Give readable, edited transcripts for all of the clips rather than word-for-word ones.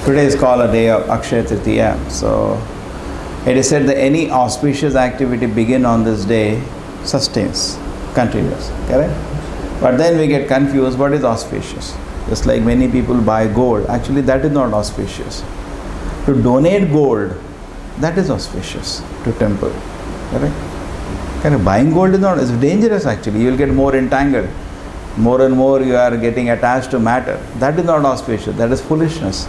Today is called a day of Akshaya Tritiya. So it is said that any auspicious activity begin on this day sustains, continues. Correct? But then we get confused, what is auspicious? Just like many people buy gold. Actually that is not auspicious. To donate gold, that is auspicious to temple. Correct? Correct? Buying gold is not, it's dangerous actually. You will get more entangled. More and more you are getting attached to matter. That is not auspicious, that is foolishness.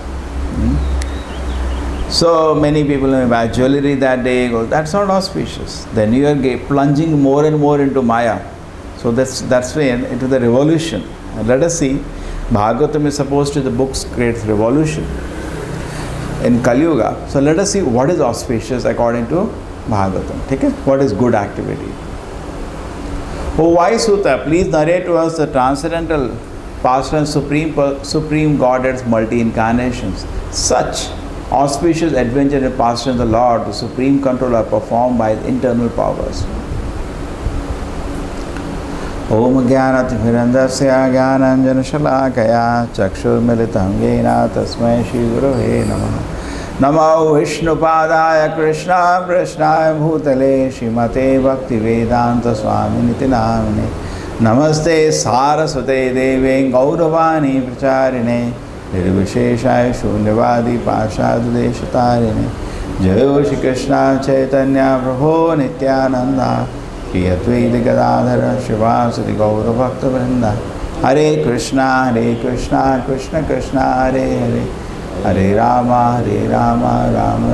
So many people may buy jewelry that day, that's not auspicious. Then you are plunging more and more into Maya. So that's when into the revolution. And let us see, Bhagavatam is supposed to, the books create revolution in Kali Yuga. So let us see what is auspicious according to Bhagavatam. Okay? What is good activity? Oh wise Sutta, please narrate to us the transcendental past and supreme Godhead's multi-incarnations. Such auspicious adventure in past and the Lord, the supreme control are performed by internal powers. Om Jnanatimirandasya Jnananjana Shalakaya Chakshurmilitam Yena Tasmai Shri Gurave Namaha. Namo Vishnupadaya Krishna Krishnaya Bhutale Srimate Bhaktivedanta Swami Niti Namane. Namaste Saraswate Deve Gauravani Pracharine Nirvisheshaya Shunyavadi Pashadudeshatarine. Jayo Shri Krishna Chaitanya Prabhu Nityananda Shri Advaita Gadadhara Shivasati Gaura Bhakta Vrinda. Hare Krishna Krishna Krishna Hare Hare Hare Rama Rama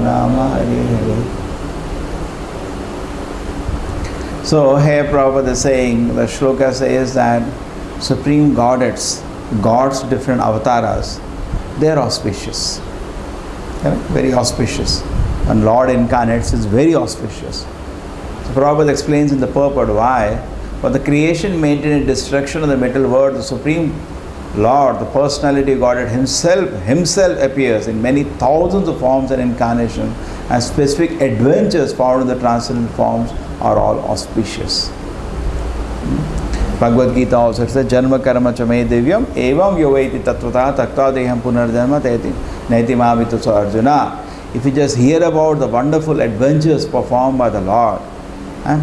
Rama Hare Hare. So here Prabhupada is saying, the shloka says that supreme Godheads, God's different avatars, they are auspicious. Very auspicious. And Lord incarnates is very auspicious. So Prabhupada explains in the purport why. For the creation, maintenance, and destruction of the material world, the supreme Lord, the personality of Godhead himself appears in many thousands of forms and incarnations, and specific adventures found in the transcendent forms are all auspicious. Bhagavad Gita also says, Janma karma chame divyam evam yovaiti tattvata takta deham punarjanma naiti mavitu sa Arjuna. If you just hear about the wonderful adventures performed by the Lord,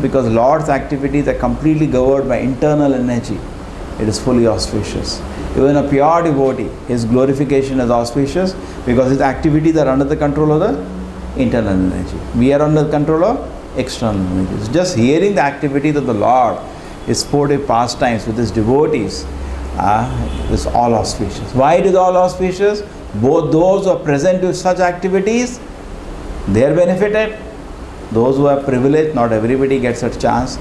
because Lord's activities are completely governed by internal energy, it is fully auspicious. Even a pure devotee, his glorification is auspicious because his activities are under the control of the internal energy. We are under the control of external energies. Just hearing the activities of the Lord, his sportive pastimes with his devotees, is all auspicious. Why it is all auspicious? Both those who are present with such activities, they are benefited. Those who are privileged, not everybody gets a chance.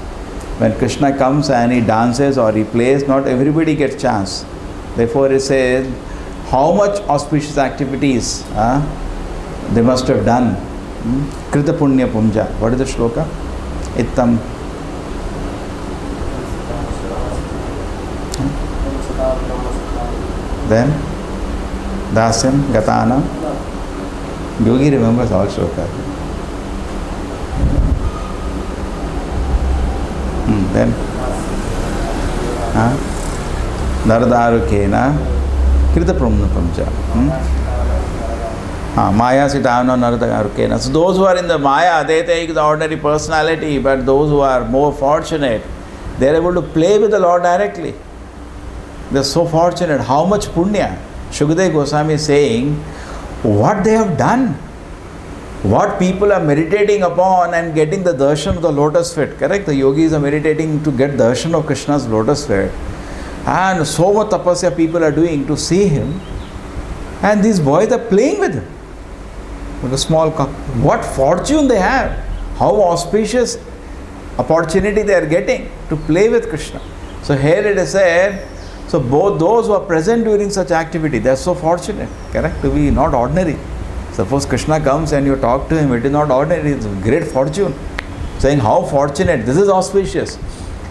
When Krishna comes and he dances or he plays, not everybody gets chance. Therefore it says, how much auspicious activities they must have done. Krita Punya Punja. What is the shloka? Ittam. Then Dasyam Gatana. Yogi remembers all shlokas. Then Nardarukena Krita Pumja. Maya Sitano Nardarukena. So those who are in the Maya, they take the ordinary personality, but those who are more fortunate, they are able to play with the Lord directly. They are so fortunate. How much punya? Shukadeva Goswami is saying, what they have done, what people are meditating upon and getting the darshan of the lotus feet. Correct? The yogis are meditating to get darshan of Krishna's lotus feet. And so much tapasya people are doing to see him. And these boys are playing with him. With a small cup. What fortune they have. How auspicious opportunity they are getting to play with Krishna. So here it is said, so both those who are present during such activity, they are so fortunate. Correct? To be not ordinary. Suppose Krishna comes and you talk to him, it is not ordinary, it's a great fortune. Saying how fortunate, this is auspicious.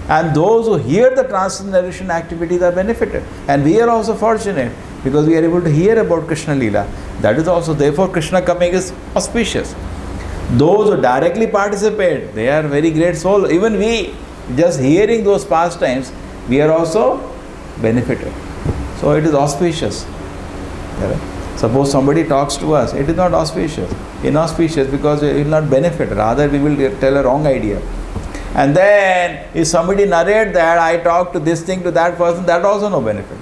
And those who hear the transcendental activities are benefited. And we are also fortunate because we are able to hear about Krishna Leela. That is also, therefore Krishna coming is auspicious. Those who directly participate, they are very great souls. Even we, just hearing those pastimes, we are also benefited. So it is auspicious. Suppose somebody talks to us, it is not auspicious, inauspicious, because it will not benefit, rather we will tell a wrong idea. And then if somebody narrate that I talk to this thing to that person, that also no benefit.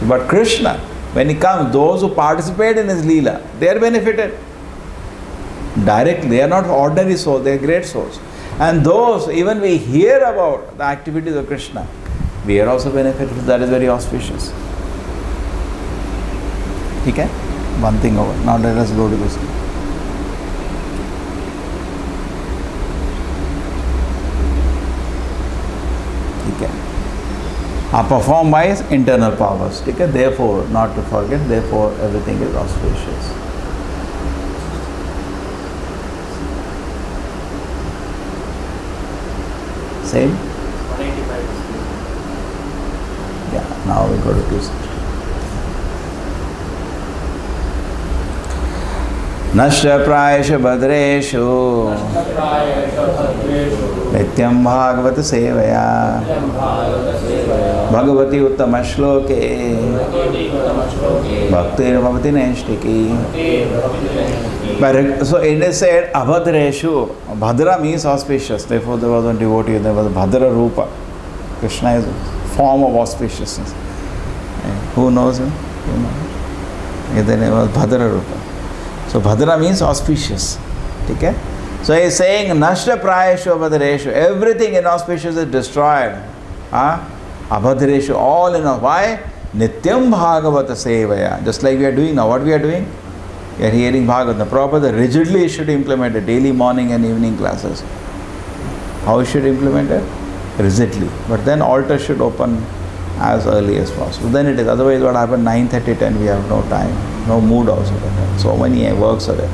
But Krishna, when he comes, those who participate in his Leela, they are benefited directly. They are not ordinary souls, they are great souls. And those, even we hear about the activities of Krishna, we are also benefited. That is very auspicious. Okay? One thing over. Now let us go to this. Okay. Are performed by his internal powers. Okay? Therefore, not to forget, therefore everything is auspicious. Same? 185. Yeah, now we go to 260. नष्टप्रायेष भद्रेषु नित्यं भागवत सेवया भगवती उत्तम श्लोके भक्तिर्भवति नैष्टिकी. So it is said abhadreshu. Bhadra means auspicious. Therefore there was one devotee, there was Bhadra Rupa. Krishna is a form of auspiciousness. Who knows him? Who knows? His name was Bhadra Rupa. So Bhadra means auspicious. Okay? So he is saying Nashta Prayeshu Abhadreshu. Everything inauspicious is destroyed. Abhadreshu, all in all. Why? Nityam Bhagavata Sevaya. Just like we are doing now. What we are doing? We are hearing Bhagavad. The Prabhupada rigidly should implement it. Daily morning and evening classes. How he should implement it? Rigidly. But then altar should open as early as possible. Then it is. Otherwise what happens? 9:30, 10 we have no time. No mood also. So many works are there.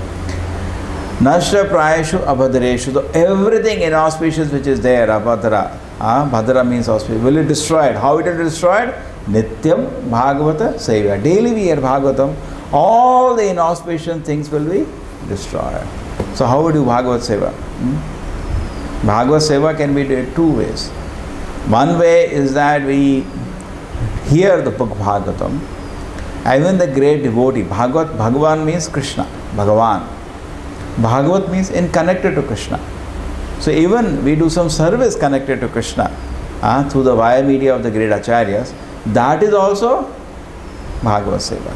Nashra Prayeshu Abhadreshu. So everything inauspicious which is there, Abhadra. Bhadra means auspicious. Will it destroyed? How it will be destroyed? Nityam Bhagavata Sevya. Daily we hear Bhagavatam. All the inauspicious things will be destroyed. So how would you Bhagavad Seva? Bhagavad Seva can be done two ways. One way is that we hear the book Bhagavatam. Even the great devotee, Bhagavan means Krishna, Bhagavan. Bhagavat means in connected to Krishna. So even we do some service connected to Krishna through the via media of the great acharyas. That is also Bhagavad Seva.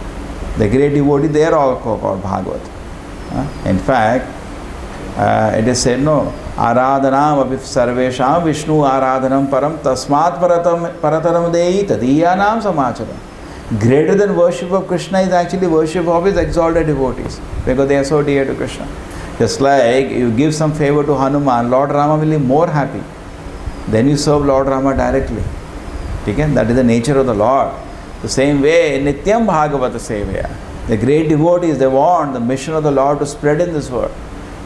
The great devotee, they are all called Bhagavat. In fact, it is said, no, Aradhanam abhi sarvesham Vishnu Aradhanam param tasmat parataram dei tadiyanam samacharam. Greater than worship of Krishna is actually worship of his exalted devotees, because they are so dear to Krishna. Just like you give some favor to Hanuman, Lord Rama will be more happy. Then you serve Lord Rama directly. Okay? That is the nature of the Lord. The same way, Nityam Bhagavata Sevaya. The great devotees, they want the mission of the Lord to spread in this world.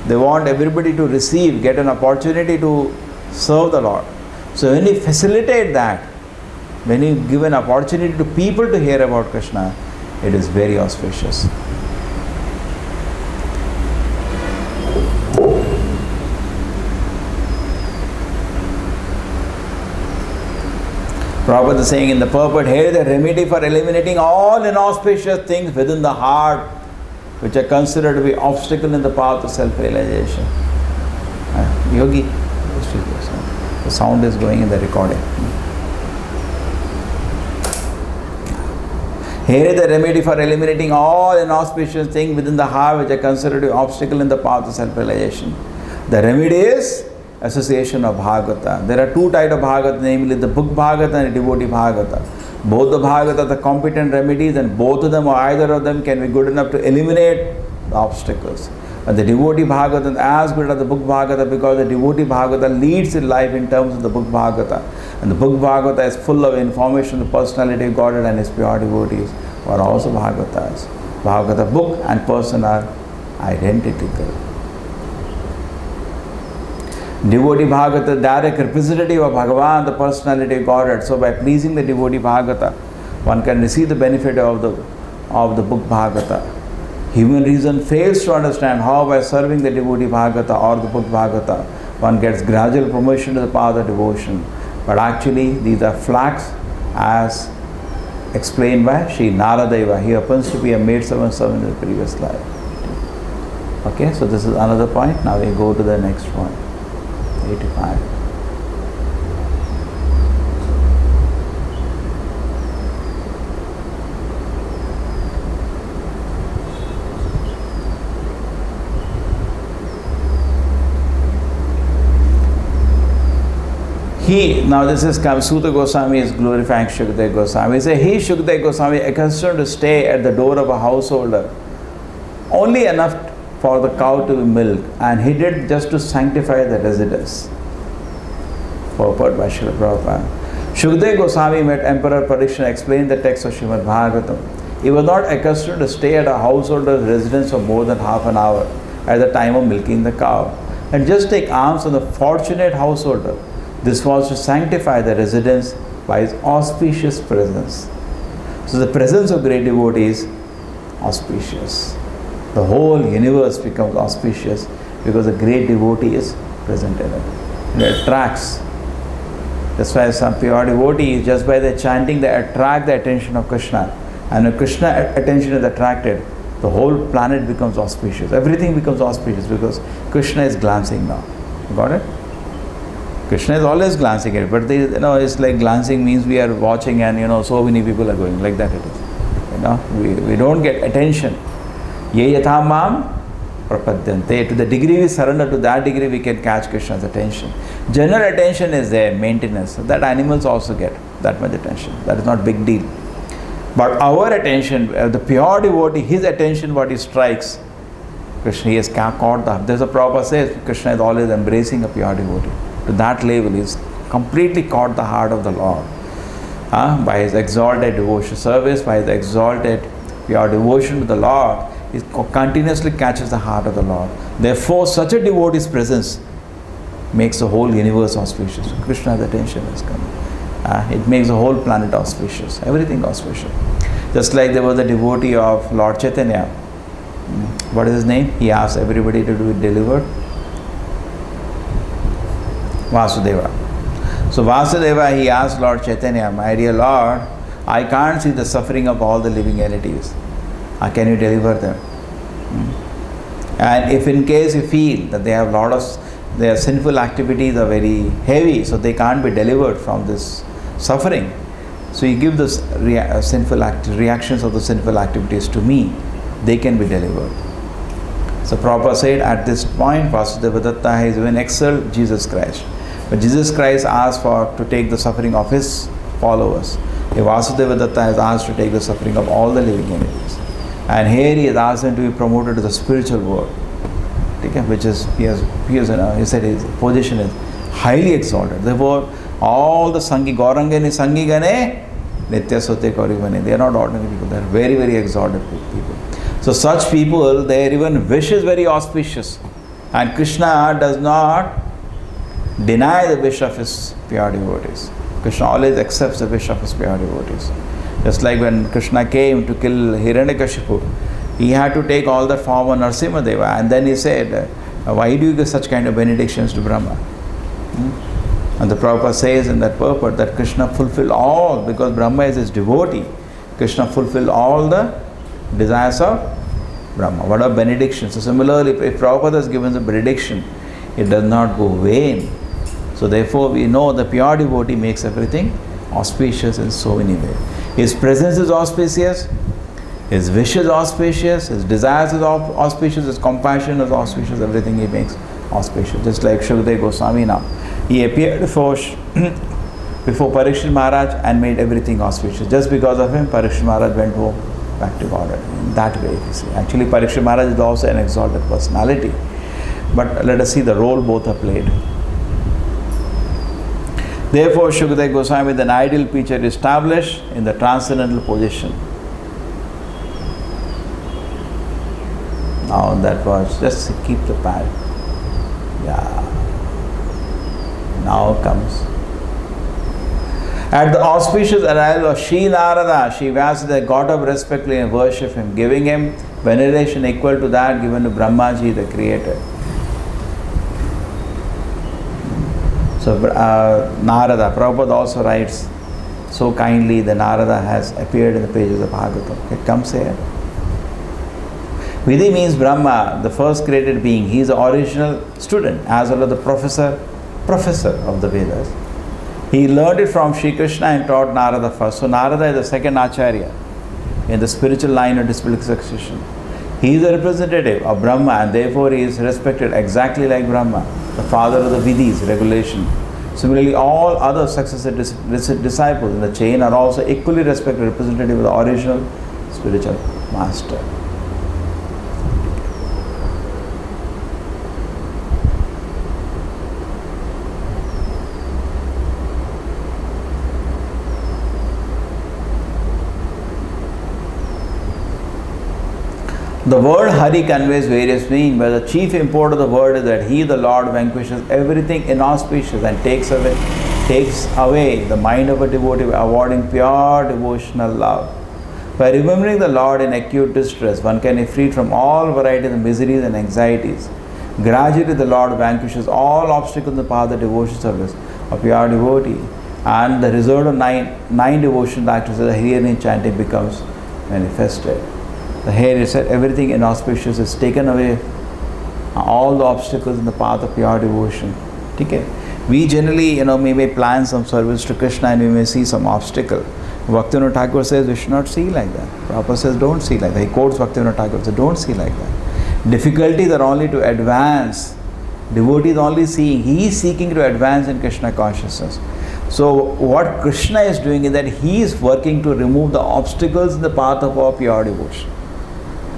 They want everybody to receive, get an opportunity to serve the Lord. So when you facilitate that, when you give an opportunity to people to hear about Krishna, it is very auspicious. Prabhupada is saying in the purport, here is the remedy for eliminating all inauspicious things within the heart, which are considered to be obstacle in the path of self-realization. Yogi, the sound is going in the recording. Here is the remedy for eliminating all inauspicious things within the heart which are considered to be obstacle in the path of self-realization. The remedy is association of Bhagavata. There are two types of Bhagavata, namely the book Bhagavata and the devotee Bhagavata. Both the Bhagavata are the competent remedies, and both of them or either of them can be good enough to eliminate the obstacles. But the devotee Bhagavata is as good as the book Bhagavata, because the devotee Bhagavata leads in life in terms of the book Bhagavata. And the book Bhagavata is full of information, the personality of Godhead and his pure devotees, who are also Bhagavatas. Bhagavata book and person are identical. Devotee Bhagavata, direct representative of Bhagavan, the personality of Godhead. So by pleasing the devotee Bhagavata, one can receive the benefit of the book Bhagavata. Human reason fails to understand how by serving the devotee Bhagavata or the book Bhagavata, one gets gradual promotion to the path of devotion. But actually, these are flags as explained by Sri Naradeva. He happens to be a maidservant in the previous life. Okay, so this is another point. Now we go to the next one, 85. Now this is Suta Goswami is glorifying Shukadeva Goswami. He says, he Shukadeva Goswami accustomed to stay at the door of a householder only enough for the cow to be milked, and he did just to sanctify the residence. Purport by Srila Prabhupada. Shukadeva Goswami met Emperor Parikshit explain the text of Srimad Bhagavatam. He was not accustomed to stay at a householder's residence for more than half an hour at the time of milking the cow, and just take alms from the fortunate householder. This was to sanctify the residence by his auspicious presence. So the presence of great devotees is auspicious. The whole universe becomes auspicious because a great devotee is present in it. And it attracts. That's why some pure devotees, just by their chanting, they attract the attention of Krishna. And when Krishna attention is attracted, the whole planet becomes auspicious. Everything becomes auspicious because Krishna is glancing now. Got it? Krishna is always glancing at it, but it's like glancing means we are watching and so many people are going, like that it is. We don't get attention. Ye yatha mam prapadyante. To the degree we surrender, to that degree we can catch Krishna's attention. General attention is there, maintenance. That animals also get that much attention. That is not big deal. But our attention, the pure devotee, his attention, what he strikes, Krishna, he has caught that. There's a Prabhupada says, Krishna is always embracing a pure devotee. To that level, he has completely caught the heart of the Lord. By his exalted devotion service, by his exalted pure devotion to the Lord, he continuously catches the heart of the Lord. Therefore, such a devotee's presence makes the whole universe auspicious. Krishna's attention is coming. It makes the whole planet auspicious, everything auspicious. Just like there was a devotee of Lord Chaitanya. What is his name? He asked everybody to be delivered. Vasudeva. So Vasudeva, he asked Lord Chaitanya, my dear Lord, I can't see the suffering of all the living entities. Can you deliver them? And if in case you feel that they have their sinful activities are very heavy, so they can't be delivered from this suffering, so you give the reactions of the sinful activities to me, they can be delivered. So Prabhupada said at this point, Vasudeva Datta has even excelled Jesus Christ. But Jesus Christ asked to take the suffering of his followers. Vasudeva Datta has asked to take the suffering of all the living entities. And here he has asked them to be promoted to the spiritual world. Okay? Which is, he said his position is highly exalted. Therefore, all the Sangi, Gaurangani, Sangi Gane, Nitya Sote Kaurivane, they are not ordinary people, they are very, very exalted people. So such people, their even wish is very auspicious. And Krishna does not deny the wish of his pure devotees. Krishna always accepts the wish of his pure devotees. Just like when Krishna came to kill Hiranyakashipu, he had to take all the form of Narasimhadeva, and then he said, why do you give such kind of benedictions to Brahma? And the Prabhupada says in that purport that Krishna fulfilled all, because Brahma is his devotee, Krishna fulfilled all the desires of Brahma. What are benedictions? So similarly, if Prabhupada has given a benediction, it does not go vain. So therefore we know the pure devotee makes everything auspicious in so many ways. His presence is auspicious, his wish is auspicious, his desires is auspicious, his compassion is auspicious, everything he makes auspicious. Just like Shukadeva Goswami now. He appeared before Parikshit Maharaj and made everything auspicious. Just because of him, Parikshit Maharaj went home back to God. In that way, you see. Actually, Parikshit Maharaj is also an exalted personality. But let us see the role both are played. Therefore, Shukadeva Goswami is an ideal preacher established in the transcendental position. Now that was, just keep the pad. Yeah. Now comes. At the auspicious arrival of Sri Narada, Sri Vyasadeva got up respectfully and worshipped him, giving him veneration equal to that given to Brahmaji, the creator. So Narada, Prabhupada also writes, so kindly the Narada has appeared in the pages of Bhagavatam. It comes here. Vidhi means Brahma, the first created being. He is the original student as well as the professor of the Vedas. He learned it from Shri Krishna and taught Narada first. So Narada is the second Acharya in the spiritual line of disciplic succession. He is the representative of Brahma and therefore he is respected exactly like Brahma, the father of the Vidhis, regulation. Similarly, all other successive disciples in the chain are also equally respected, representative of the original spiritual master. The word Hari conveys various meanings, but the chief import of the word is that He, the Lord, vanquishes everything inauspicious and takes away the mind of a devotee by awarding pure devotional love. By remembering the Lord in acute distress, one can be freed from all varieties of miseries and anxieties. Gradually, the Lord vanquishes all obstacles in the path of devotional service of pure devotee, and the result of nine devotional actions of the Hariya chanting becomes manifested. The here is said everything inauspicious is taken away, all the obstacles in the path of pure devotion. Okay? We generally, we may plan some service to Krishna and we may see some obstacle. Bhaktivinoda Thakur says we should not see like that. Prabhupada says don't see like that. He quotes Bhaktivinoda Thakur, says don't see like that. Difficulties are only to advance. Devotee is only seeing. He is seeking to advance in Krishna consciousness. So what Krishna is doing is that he is working to remove the obstacles in the path of our pure devotion.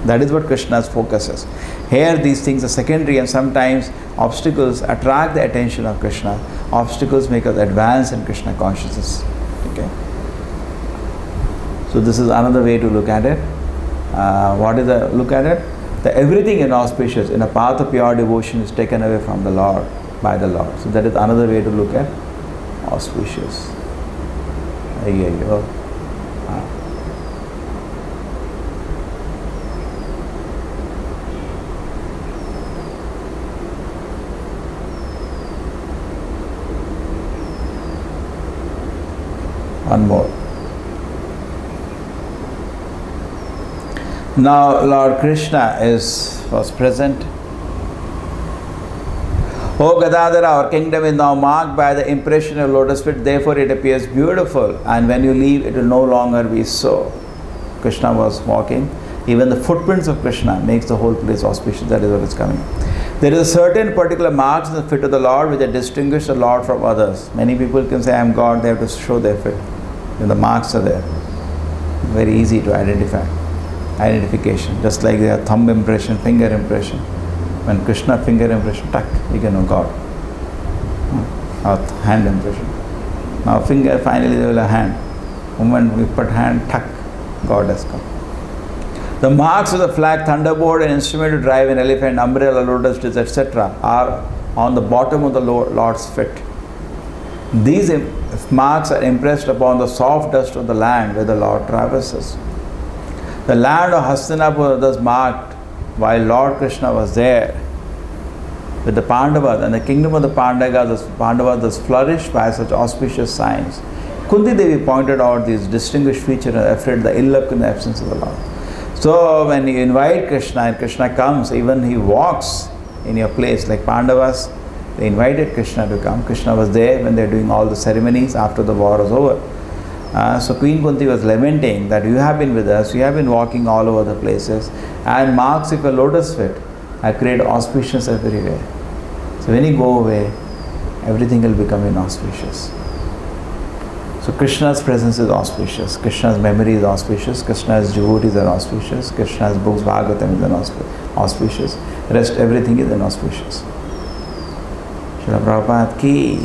That is what Krishna's focus is. Here these things are secondary and sometimes obstacles attract the attention of Krishna. Obstacles make us advance in Krishna consciousness. Okay. So this is another way to look at it. What is the look at it? That everything inauspicious in a path of pure devotion is taken away from the Lord, by the Lord. So that is another way to look at auspicious. One more. Now Lord Krishna was present. O Gadadhara, our kingdom is now marked by the impression of lotus feet, therefore it appears beautiful, and when you leave it will no longer be so. Krishna was walking. Even the footprints of Krishna makes the whole place auspicious. That is what is coming. There is a certain particular marks in the feet of the Lord which distinguish the Lord from others. Many people can say I am God, they have to show their feet. And the marks are there. Very easy to identify. Identification. Just like their thumb impression, finger impression. When Krishna finger impression, tuck, you can know God. Or hand impression. Now finger, finally they will have hand. Moment we put hand, tuck, God has come. The marks of the flag, thunderbolt, and instrument to drive an elephant, umbrella, lotus trees, etc. are on the bottom of the Lord's feet. These marks are impressed upon the soft dust of the land where the Lord traverses. The land of Hastinapur was marked while Lord Krishna was there with the Pandavas, and the kingdom of the Pandavas was flourished by such auspicious signs. Kunti Devi pointed out these distinguished features and afraid the ill luck in the absence of the Lord. So when you invite Krishna and Krishna comes, even he walks in your place like Pandavas, they invited Krishna to come. Krishna was there when they were doing all the ceremonies after the war was over. So Queen Kunti was lamenting that you have been with us, you have been walking all over the places, and marks of a lotus feet have created auspicious everywhere. So when you go away, everything will become inauspicious. So Krishna's presence is auspicious, Krishna's memory is auspicious, Krishna's devotees are auspicious, Krishna's books, Bhagavatam is auspicious, rest everything is inauspicious. Srila Prabhupada ki